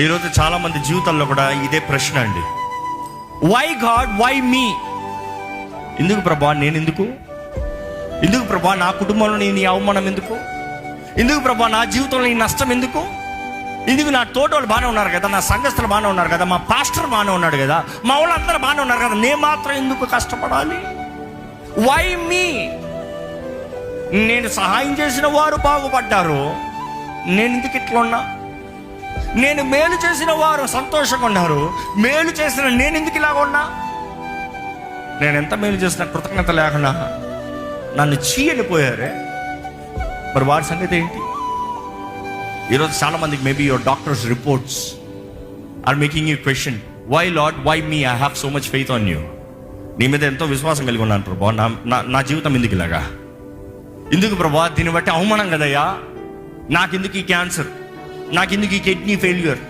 ఈరోజు చాలా మంది జీవితాల్లో కూడా ఇదే ప్రశ్న అండి. Why God, why me? ఎందుకు ప్రభా నేను ఎందుకు? ఎందుకు ప్రభా నా కుటుంబంలో నీ అవమానం ఎందుకు? ఎందుకు ప్రభా నా జీవితంలో ఈ నష్టం ఎందుకు? ఎందుకు నా తోట వాళ్ళు బాగానే ఉన్నారు కదా, నా సంఘస్థులు బాగానే ఉన్నారు కదా, మా పాస్టర్ బాగానే ఉన్నాడు కదా, మా వాళ్ళందరూ బాగానే ఉన్నారు కదా, నేను మాత్రం ఎందుకు కష్టపడాలి? Why me? నేను సహాయం చేసిన వారు బాగుపడ్డారు, నేను ఎందుకు ఇట్లా ఉన్నా? నేను మేలు చేసిన వారు సంతోషంగా ఉన్నారు, మేలు చేసిన నేను ఎందుకు ఇలాగ ఉన్నా? నేను ఎంత మేలు చేసిన కృతజ్ఞత లేకుండా నన్ను చీయని పోయారే, మరి వారి సంగతి ఏంటి? ఈరోజు చాలా మందికి maybe your doctor's reports are making you question, why Lord, why me? I have so much faith on you. నీ మీద ఎంతో విశ్వాసం కలిగి ఉన్నాను ప్రభా, నా జీవితం ఎందుకు ఇలాగా? ఎందుకు ప్రభా? దీన్ని బట్టి అవమానం కదయ్యా. నాకెందుకు ఈ క్యాన్సర్? నాకెందుకు ఈ కిడ్నీ ఫెయిల్యూర్?